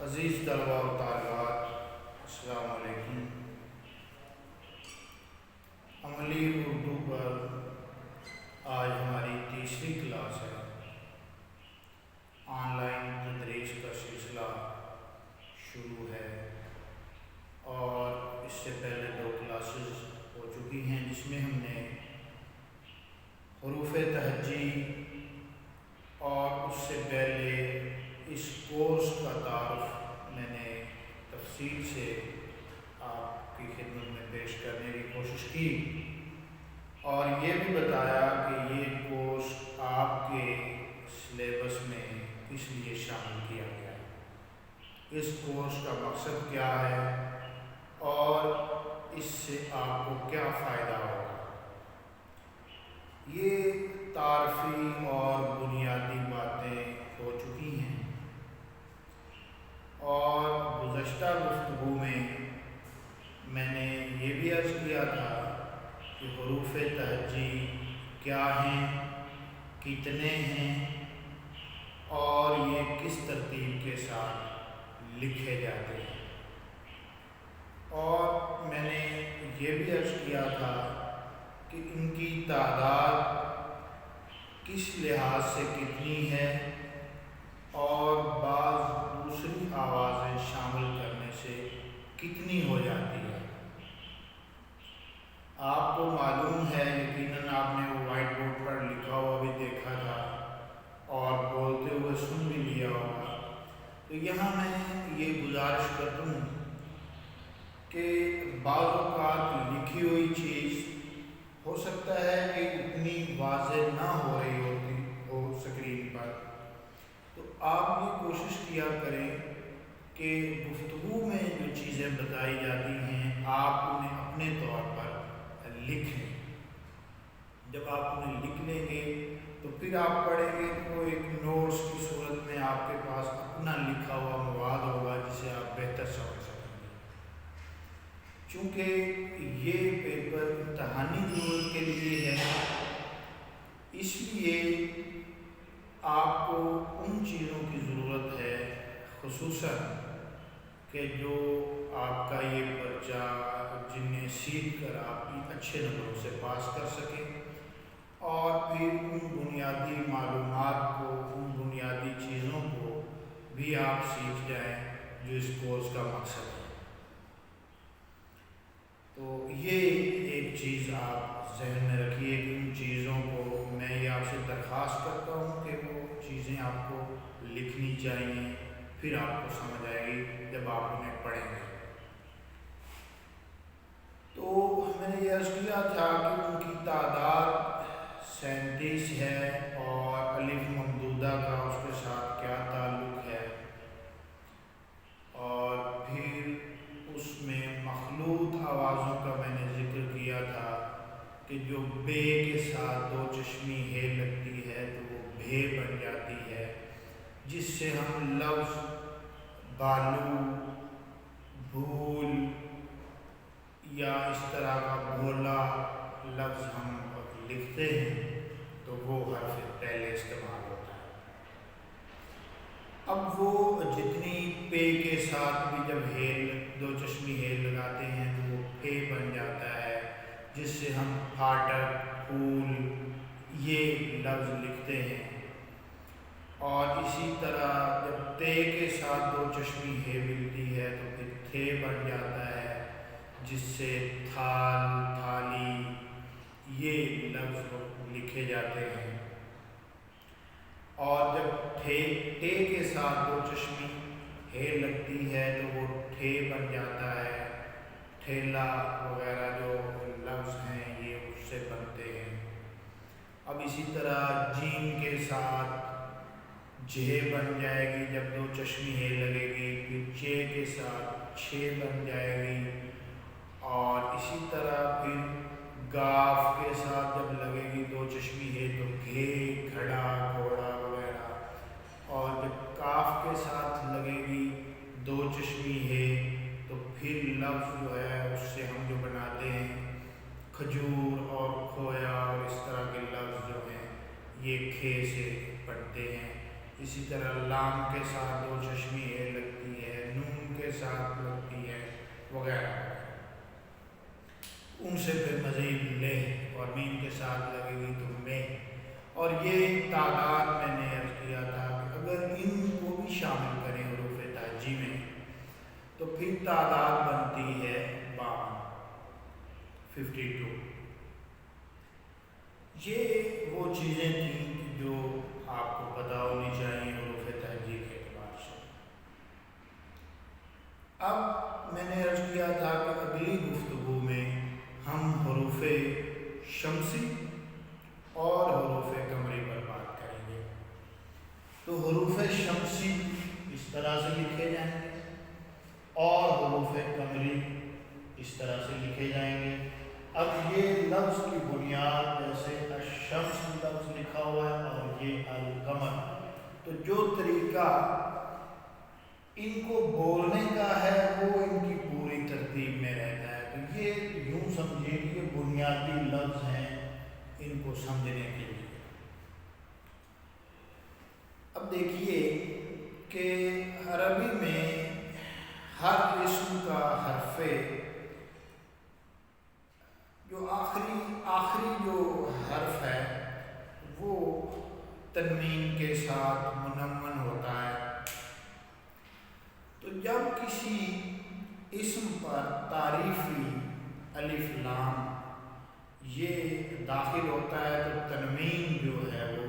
عزیز طلباء و طالبات، السلام علیکم۔ عملی اردو پر آج ہماری تیسری کلاس ہے۔ آن لائن تدریس کا سلسلہ شروع ہے اور اس سے پہلے 2 کلاسز ہو چکی ہیں جس میں ہم نے حروف تہجی اور اس سے پہلے اس کورس کا تعارف میں نے تفصیل سے آپ کی خدمت میں پیش کرنے کی کوشش کی اور یہ بھی بتایا کہ یہ کورس آپ کے سلیبس میں اس لیے شامل کیا گیا ہے، اس کورس کا مقصد کیا ہے اور اس سے آپ کو کیا فائدہ ہوگا۔ یہ تعارفی اور بنیادی باتیں ہو چکی ہیں اور گزشتہ گفتگو میں نے یہ بھی عرض کیا تھا کہ حروف تہجی کیا ہیں، کتنے ہیں اور یہ کس ترتیب کے ساتھ لکھے جاتے ہیں، اور میں نے یہ بھی عرض کیا تھا کہ ان کی تعداد کس لحاظ سے کتنی ہے اور بعض دوسری آوازیں شامل کرنے سے کتنی ہو جاتی ہے۔ آپ کو معلوم ہے، یقیناً آپ نے وہ وائٹ بورڈ پر لکھا ہوا بھی دیکھا تھا اور بولتے ہوئے سن بھی لیا ہوگا۔ تو یہاں میں یہ گزارش کرتا ہوں کہ بعض اوقات لکھی ہوئی چیز ہو سکتا ہے کہ اتنی واضح نہ ہو رہی ہوتی ہو اسکرین پر، تو آپ یہ کوشش کیا کریں کہ گفتگو میں جو چیزیں بتائی جاتی ہیں آپ انہیں اپنے طور پر لکھ لیں۔ جب آپ انہیں لکھ لیں گے تو پھر آپ پڑھیں گے تو ایک نوٹس کی صورت میں آپ کے پاس اپنا لکھا ہوا مواد ہوگا جسے آپ بہتر سمجھ سکیں گے۔ چونکہ یہ پیپر امتحانی ضرورت کے لیے ہے، اس لیے آپ کو ان چیزوں کی ضرورت ہے خصوصاً کہ جو آپ کا یہ پرچہ جنہیں سیکھ کر آپ اچھے نمبروں سے پاس کر سکیں اور پھر ان بنیادی معلومات کو، ان بنیادی چیزوں کو بھی آپ سیکھ جائیں جو اس کورس کا مقصد ہے۔ تو یہ ایک چیز آپ ذہن میں رکھیے کہ ان چیزوں کو میں یہ آپ سے درخواست کرتا ہوں کہ وہ چیزیں آپ کو لکھنی چاہیے، پھر آپ کو سمجھ آئے گی جب آپ انہیں پڑھیں گے۔ تو میں نے یہ عرض کیا تھا کہ ان کی تعداد 37 ہے اور الف ممدودہ کا اس کے ساتھ کیا تعلق ہے، اور پھر اس میں مخلوط آوازوں کا میں نے ذکر کیا تھا کہ جو بے کے ساتھ 2 چشمی ہے لگتی ہے تو وہ بھے بن جاتی ہے، جس سے ہم لفظ بالو، بھول یا اس طرح کا بھولا لفظ ہم لکھتے ہیں تو وہ حرف پہلے استعمال ہوتا ہے۔ اب وہ جتنی پے کے ساتھ بھی جب ہیل 2 چشمی ہیل لگاتے ہیں تو وہ پے بن جاتا ہے، جس سے ہم پھاٹک، پھول یہ لفظ لکھتے ہیں، اور اسی طرح جب تے کے ساتھ 2 چشمی ہے ملتی ہے تو پھر تھے بن جاتا ہے، جس سے تھال، تھالی یہ لفظ لکھے جاتے ہیں، اور جب ٹے کے ساتھ 2 چشمی ہے لگتی ہے تو وہ ٹھے بن جاتا ہے، ٹھیلا وغیرہ جو لفظ ہیں یہ اس سے بنتے ہیں۔ اب اسی طرح جیم کے ساتھ جے بن جائے گی جب 2 چشمی ہے لگے گی، پھر چے کے ساتھ چھے بن جائے گی، اور اسی طرح پھر گاف کے ساتھ جب لگے گی 2 چشمی ہے تو گھے، گھڑا، گھوڑا وغیرہ، اور جب کاف کے ساتھ لگے گی 2 چشمی ہے تو پھر لفظ جو ہے اس سے ہم جو بناتے ہیں کھجور اور کھویا اور اس طرح کے لفظ جو ہیں یہ کھے سے پڑھتے ہیں۔ اسی طرح لام کے ساتھ دو چشمی اے لگتی ہے، نون کے ساتھ لگتی ہے وغیرہ۔ ان سے پھر مزید لے اور میم کے ساتھ لگے گی تو میں، اور یہ تعداد میں نے عرض کیا تھا کہ اگر ان کو بھی شامل کریں حروف تہجی میں تو پھر تعداد بنتی ہے 52۔ یہ وہ چیزیں تھیں جو آپ کو پتہ ہونی چاہیے حروف تہجی کے اعتبار سے۔ اب میں نے عرض کیا تھا کہ اگلی گفتگو میں ہم حروف شمسی اور حروف قمری پر بات کریں گے۔ تو حروف شمسی اس طرح سے لکھے جائیں گے اور حروف قمری اس طرح سے لکھے جائیں گے۔ اب یہ لفظ کی بنیاد جیسے الشمس لفظ لکھا ہوا ہے اور یہ القمر، تو جو طریقہ ان کو بولنے کا ہے وہ ان کی پوری ترتیب میں رہتا ہے۔ تو یہ یوں سمجھیں کہ یہ بنیادی لفظ ہیں ان کو سمجھنے کے لیے۔ اب دیکھیے کہ عربی میں ہر اسم کا حرف جو آخری جو حرف ہے وہ تنوین کے ساتھ منون ہوتا ہے۔ تو جب کسی اسم پر تعریفی الف لام یہ داخل ہوتا ہے تو تنوین جو ہے وہ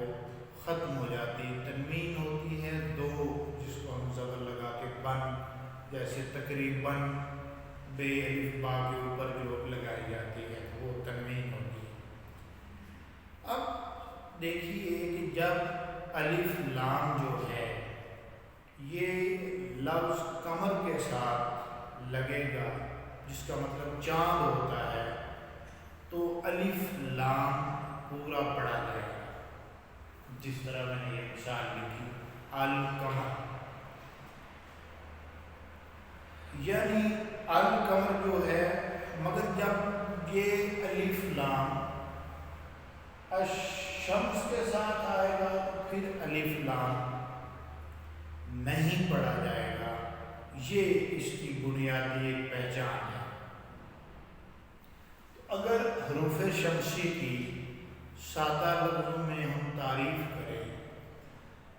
ختم ہو جاتی ہے۔ تنوین ہوتی ہے دو، جس کو ہم زبر لگا کے بن، جیسے تقریباً بے الف با کے اوپر جو لگائی جاتی ہے وہ تنوین ہوتی ہے۔ اب دیکھیے کہ جب الف لام جو ہے یہ لفظ قمر کے ساتھ لگے گا جس کا مطلب چاند ہوتا ہے، تو الف لام پورا پڑھا جائے گا، جس طرح میں نے یہ مثال لکھی القمر، یعنی القمر جو ہے، مگر جب یہ الف لام الشمس کے ساتھ آئے گا تو پھر الف لام نہیں پڑھا جائے گا۔ یہ اس کی بنیادی ایک پہچان ہے۔ تو اگر حروف شمسی کی سادہ لفظوں میں ہم تعریف کریں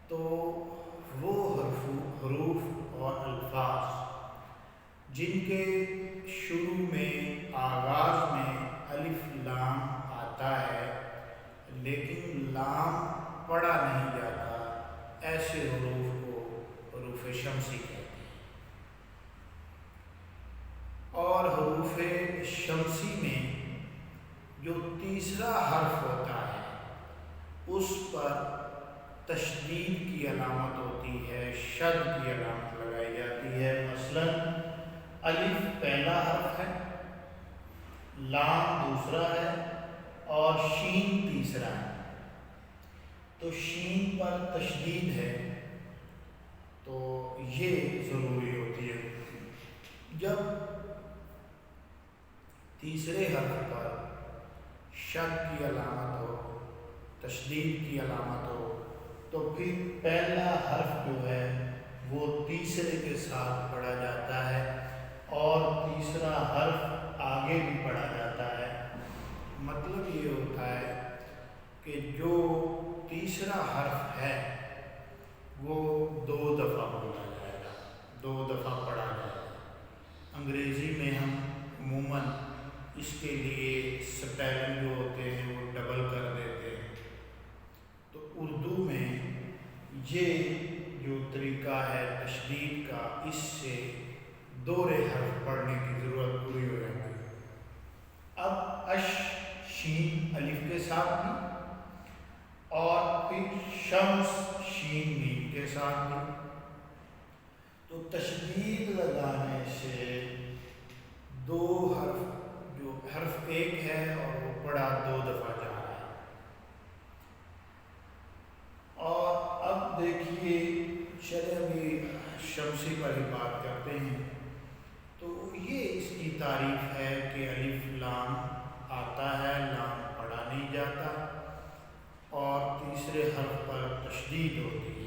تو وہ حروف اور الفاظ جن کے شروع میں آغاز میں الف لام آتا ہے لیکن لام پڑھا نہیں جاتا، ایسے حروف کو حروف شمسی کہتے ہیں۔ اور حروف شمسی میں جو تیسرا حرف ہوتا ہے اس پر تشدید کی علامت ہوتی ہے، شد کی علامت لگائی جاتی ہے۔ مثلا الف پہلا حرف ہے، لام دوسرا ہے اور شین تیسرا ہے، تو شین پر تشدید ہے تو یہ ضروری ہوتی ہے۔ جب تیسرے حرف پر شد کی علامت ہو، تشدید کی علامت ہو، تو پھر پہلا حرف جو ہے وہ تیسرے کے ساتھ پڑھا جاتا ہے اور تیسرا حرف آگے بھی پڑھا جاتا ہے۔ مطلب یہ ہوتا ہے کہ جو تیسرا حرف ہے وہ دو دفعہ بولا جائے گا، دو دفعہ پڑھا جائے گا۔ انگریزی میں ہم عموماً اس کے لیے سپیلنگ جو ہوتے ہیں وہ ڈبل کر دیتے ہیں، تو اردو میں یہ جو طریقہ ہے تشدید کا، اس سے دوہرے حرف پڑھنے کی ضرورت پوری ہو جاتی ہے۔ اب اش شین الف کے ساتھ بھی اور پھر شمس شین میم کے ساتھ بھی، تو تشدید لگانے سے دو حرف، جو حرف ایک ہے اور وہ پڑھا دو دفعہ جا رہا ہے۔ اور اب دیکھیے چلے ابھی شمسی پر ہی بات کرتے ہیں، تو یہ اس کی تعریف ہے کہ الف لام آتا ہے، لام پڑھا نہیں جاتا اور تیسرے حرف پر تشدید ہوتی ہے۔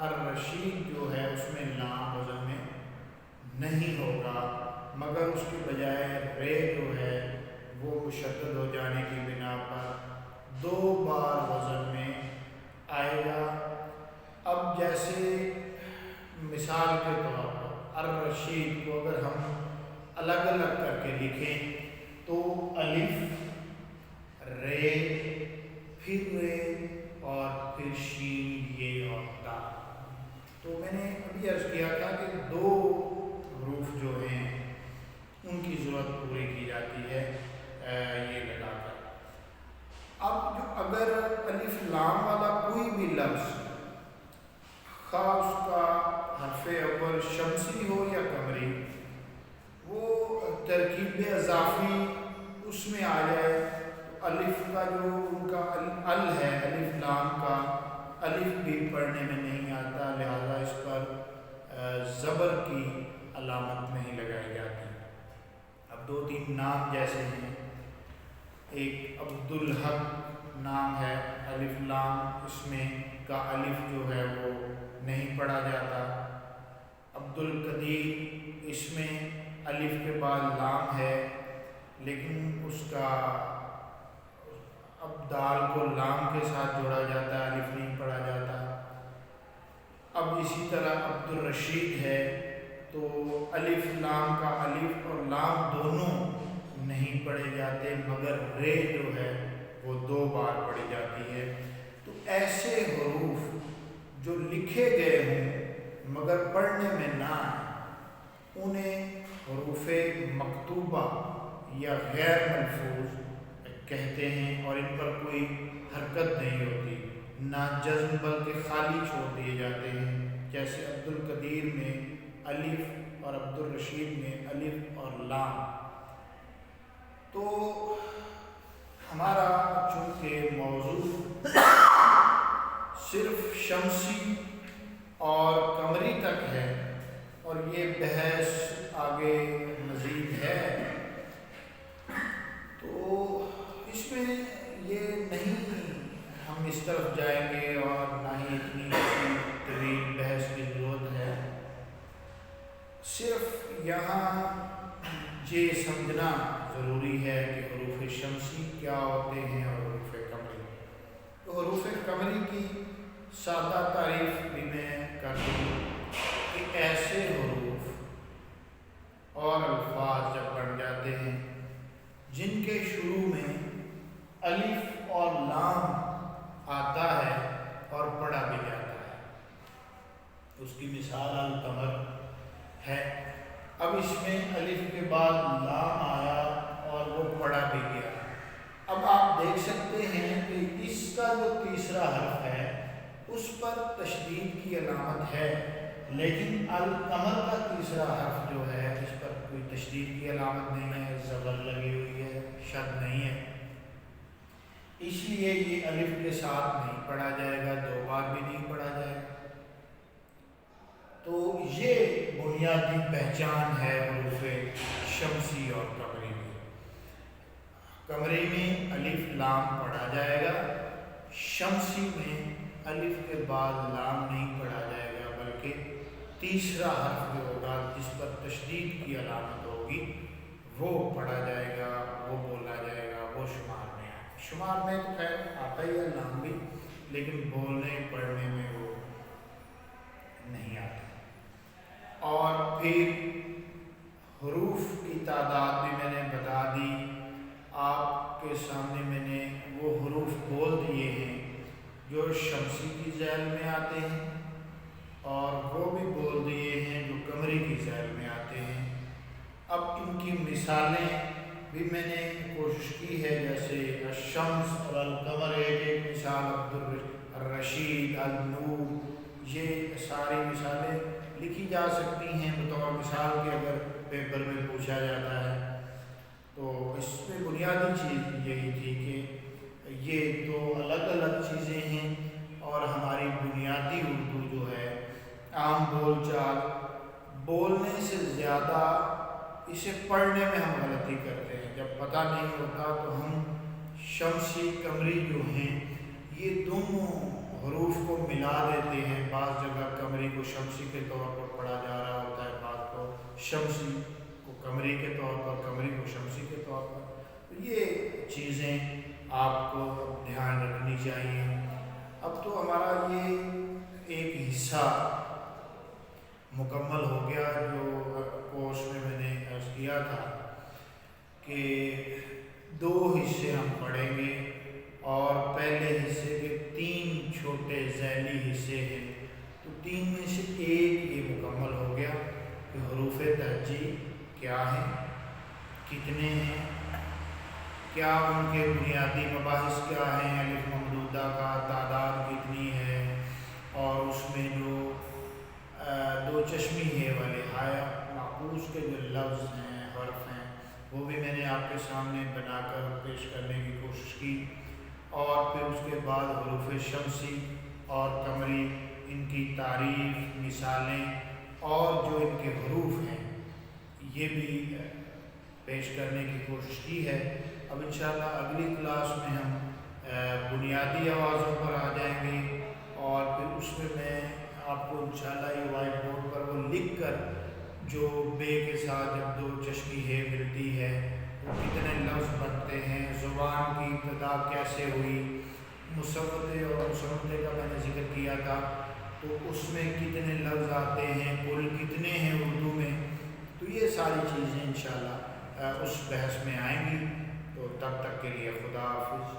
الرشید جو ہے اس میں لام وزن میں نہیں ہوگا، مگر اس کے بجائے رے جو ہے وہ مشدد ہو جانے کی بنا پر 2 بار وزن میں آئے گا۔ اب جیسے مثال کے طور پر الرشید کو اگر ہم الگ الگ کر کے لکھیں تو الف، رے، پھر رے اور پھر شین، یہ اور تا۔ تو میں نے ابھی عرض کیا تھا کہ 2 حروف جو ہیں ان کی ضرورت پوری کی جاتی ہے یہ لگا کر۔ اب جو اگر الف لام والا کوئی بھی لفظ خواہ اس کا حرف اول شمسی ہو یا قمری، وہ ترکیب اضافی اس میں آ جائے تو الف کا جو ان کا ال ہے، الف لام کا الف بھی پڑھنے میں نہیں آتا، لہذا اس پر زبر کی علامت نہیں لگائی جاتی۔ اب 2-3 نام جیسے ہیں، ایک عبدالحق نام ہے، الف لام اس میں کا الف جو ہے وہ نہیں پڑھا جاتا۔ عبدالقدیر اس میں الف کے بعد لام ہے لیکن اس کا اب دال کو لام کے ساتھ جوڑا جاتا ہے، الف نہیں پڑھا جاتا۔ اب اسی طرح عبدالرشید ہے تو الف لام کا الف اور لام دونوں نہیں پڑھے جاتے، مگر رے جو ہے وہ 2 بار پڑھی جاتی ہے۔ تو ایسے حروف جو لکھے گئے ہوں مگر پڑھنے میں نہ آئیں انہیں حروف مکتوبہ یا غیر ملفوظ کہتے ہیں، اور ان پر کوئی حرکت نہیں ہوتی، نہ جزم بلکہ خالی چھوڑ دیے جاتے ہیں، جیسے عبدالقدیر میں الف اور عبدالرشید میں الف اور لام۔ تو ہمارا چونکہ موضوع صرف شمسی اور قمری تک ہے اور یہ بحث آگے مزید ہے، تو اس میں یہ نہیں ہم اس طرف جائیں گے اور نہ ہی اتنی طویل بحث کی ضرورت ہے۔ صرف یہاں یہ سمجھنا ضروری ہے کہ حروف شمسی کیا ہوتے ہیں اور حروف قمری۔ تو حروف قمری کی سادہ تعریف بھی میں کر دوں کہ ایسے حروف اور الفاظ جب بن جاتے ہیں جن کے شروع میں الف اور لام آتا ہے اور پڑھا بھی جاتا ہے، اس کی مثال القمر ہے۔ اب اس میں الف کے بعد لام آیا اور وہ پڑھا بھی گیا۔ اب آپ دیکھ سکتے ہیں کہ اس کا جو تیسرا حرف ہے اس پر تشدید کی علامت ہے، لیکن القمر کا تیسرا حرف جو ہے اس پر کوئی تشدید کی علامت نہیں ہے، زبر لگی ہوئی ہے، شد نہیں ہے، اس لیے یہ الف کے ساتھ نہیں پڑھا جائے گا، 2 بار بھی نہیں پڑھا جائے گا۔ تو یہ بنیادی پہچان ہے حروف شمسی اور قمری میں۔ قمری میں الف لام پڑھا جائے گا، شمسی میں الف کے بعد لام نہیں پڑھا جائے گا بلکہ تیسرا حرف جو ہوگا جس پر تشدید کی علامت ہوگی وہ پڑھا جائے گا، وہ بولا جائے گا، وہ شمار میں آئے گا۔ شمار میں تو خیر آتا ہی ہے لام بھی، لیکن بولنے پڑھنے میں وہ نہیں آتا۔ اور پھر حروف کی تعداد بھی میں نے بتا دی، آپ کے سامنے میں نے وہ حروف بول دیے ہیں جو شمسی کی ذیل میں آتے ہیں اور وہ بھی بول دیے ہیں جو قمری کی ذیل میں آتے ہیں۔ اب ان کی مثالیں بھی میں نے کوشش کی ہے، جیسے الشمس اور القمر ایک مثال، عبدالرشید، النور، یہ ساری مثالیں لکھی جا سکتی ہیں بطور مثال کے اگر پیپر میں پوچھا جاتا ہے۔ تو اس میں بنیادی چیز یہی تھی کہ یہ 2 الگ الگ چیزیں ہیں اور ہماری بنیادی اردو جو ہے عام بول چال بولنے سے زیادہ اسے پڑھنے میں ہم غلطی کرتے ہیں۔ جب پتہ نہیں ہوتا تو ہم شمسی قمری جو ہیں یہ دونوں حروف کو ملا دیتے ہیں، بعض جگہ قمری کو شمسی کے طور پر پڑھا جا رہا ہوتا ہے، بعض کو شمسی کو قمری کے طور پر، قمری کو شمسی کے طور پر۔ یہ چیزیں آپ کو دھیان رکھنی چاہیے۔ اب تو ہمارا یہ ایک حصہ مکمل ہو گیا جو کورس میں نے عرض کیا تھا کہ 2 حصے ہم پڑھیں گے، اور پہلے حصے کے 3 چھوٹے ذیلی حصے ہیں، تو 3 میں سے ایک یہ مکمل ہو گیا کہ حروف تہجی کیا ہیں، کتنے ہیں، کیا ان کے بنیادی مباحث کیا ہیں، الف ممدودہ کا تعداد کتنی ہے، اور اس میں جو 2 چشمی ہے والے ہائے معکوس کے جو لفظ ہیں، حرف ہیں، وہ بھی میں نے آپ کے سامنے بنا کر پیش کرنے کی کوشش کی، اور پھر اس کے بعد حروف شمسی اور قمری، ان کی تعریف، مثالیں اور جو ان کے حروف ہیں یہ بھی پیش کرنے کی کوشش کی ہے۔ اب انشاءاللہ اگلی کلاس میں ہم بنیادی آوازوں پر آ جائیں گے، اور پھر اس میں آپ کو انشاءاللہ یہ وائٹ بورڈ پر وہ لکھ کر جو بے کے ساتھ جب 2 چشمی ہے ملتی ہے وہ کتنے لفظ بنتے ہیں، زبان کی ابتدا کیسے ہوئی، مسودے اور مسودے کا میں نے ذکر کیا تھا، تو اس میں کتنے لفظ آتے ہیں، کل کتنے ہیں اردو میں، تو یہ ساری چیزیں انشاءاللہ اس بحث میں آئیں گی۔ تو تب تک کے لیے خدا حافظ۔